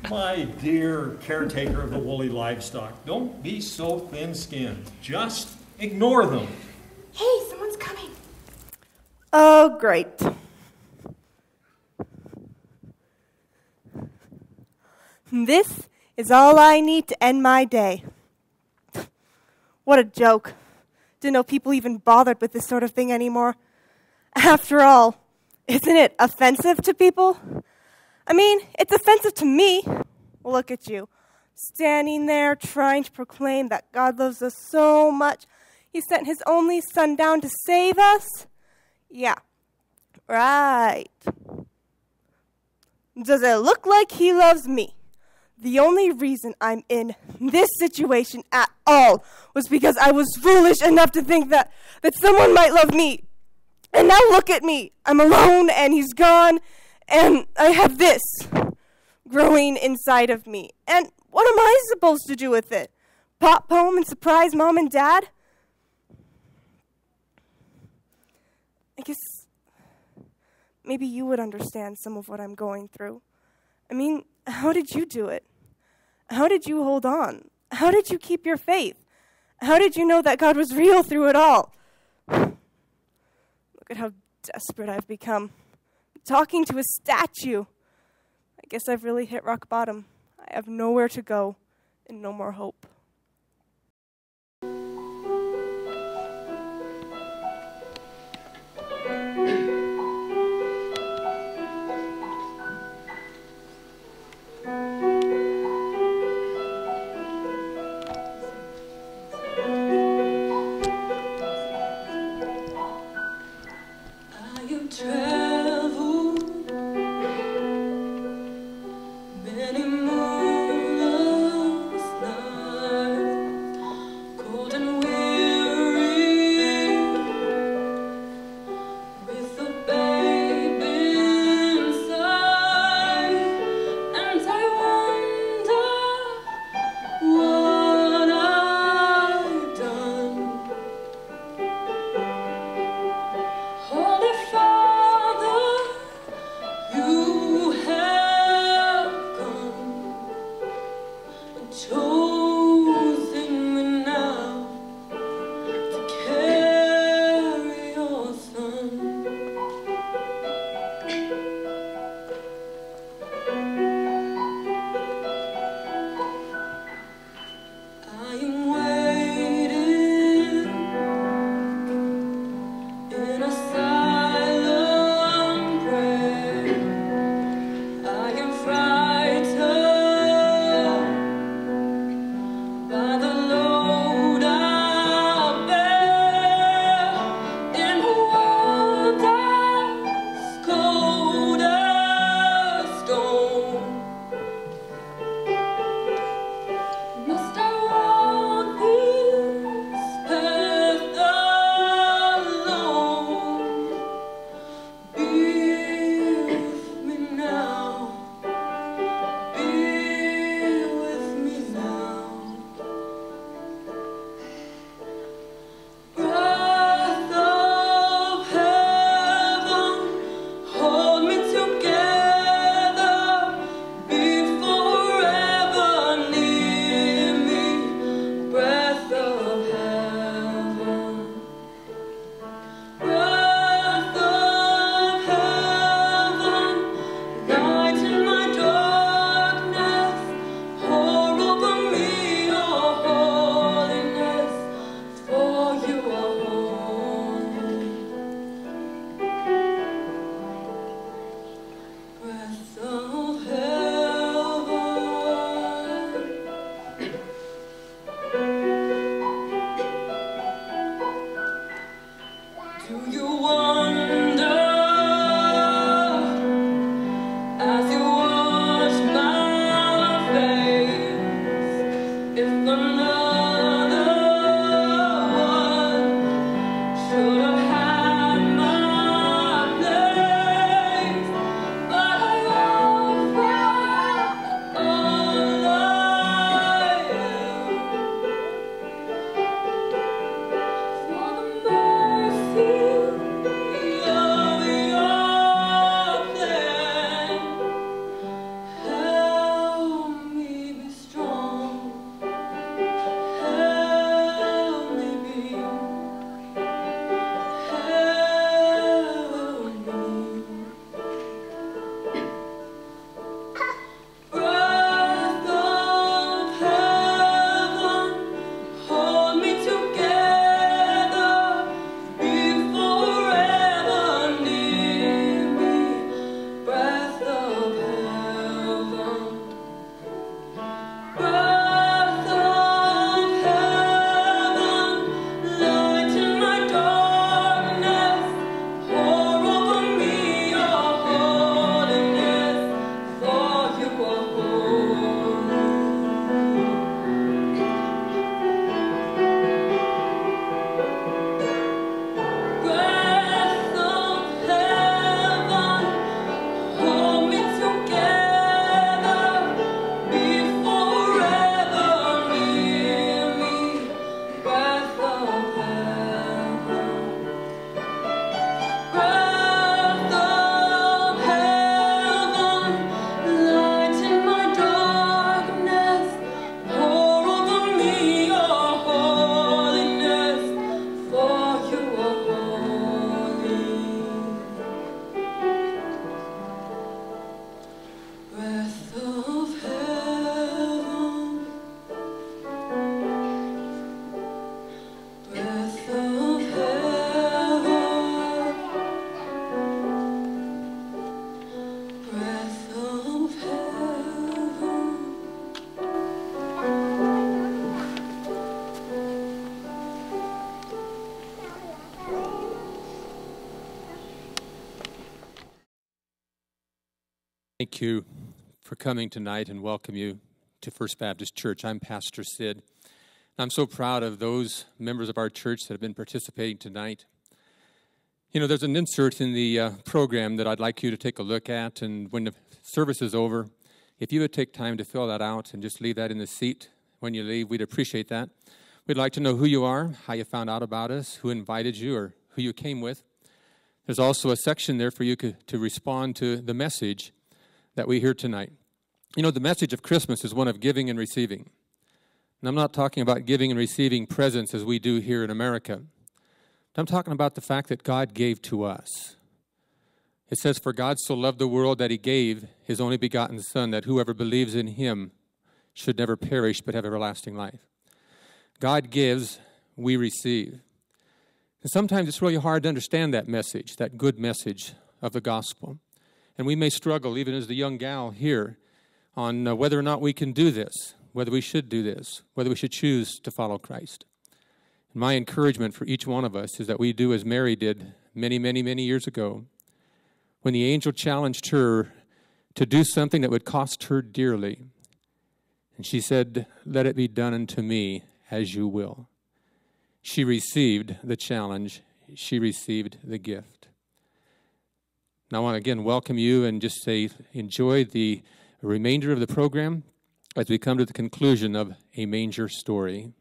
My dear caretaker of the woolly livestock, don't be so thin-skinned. Just ignore them. Hey, someone's coming. Oh, great. This is all I need to end my day. What a joke. Didn't know people even bothered with this sort of thing anymore. After all, isn't it offensive to people? I mean, it's offensive to me. Look at you, standing there trying to proclaim that God loves us so much, He sent His only Son down to save us? Yeah, right. Does it look like He loves me? The only reason I'm in this situation at all was because I was foolish enough to think that someone might love me. And now look at me. I'm alone and He's gone. And I have this growing inside of me. And what am I supposed to do with it? Pop home and surprise Mom and Dad? I guess maybe you would understand some of what I'm going through. I mean, how did you do it? How did you hold on? How did you keep your faith? How did you know that God was real through it all? Look at how desperate I've become. Talking to a statue. I guess I've really hit rock bottom. I have nowhere to go and no more hope. Many more loves, Thank you for coming tonight and welcome you to First Baptist Church. I'm Pastor Sid. I'm so proud of those members of our church that have been participating tonight. You know, there's an insert in the program that I'd like you to take a look at, and when the service is over, if you would take time to fill that out and just leave that in the seat when you leave, we'd appreciate that. We'd like to know who you are, how you found out about us, who invited you, or who you came with. There's also a section there for you to respond to the message that we hear tonight. You know, the message of Christmas is one of giving and receiving. And I'm not talking about giving and receiving presents as we do here in America. I'm talking about the fact that God gave to us. It says, "For God so loved the world that he gave his only begotten Son, that whoever believes in him should never perish but have everlasting life." God gives, we receive. And sometimes it's really hard to understand that message, that good message of the gospel. And we may struggle, even as the young gal here, on whether or not we can do this, whether we should do this, whether we should choose to follow Christ. And my encouragement for each one of us is that we do as Mary did many, many, many years ago, when the angel challenged her to do something that would cost her dearly. And she said, "Let it be done unto me as you will." She received the challenge. She received the gift. Now, I want to again welcome you and just say enjoy the remainder of the program as we come to the conclusion of A Manger Story.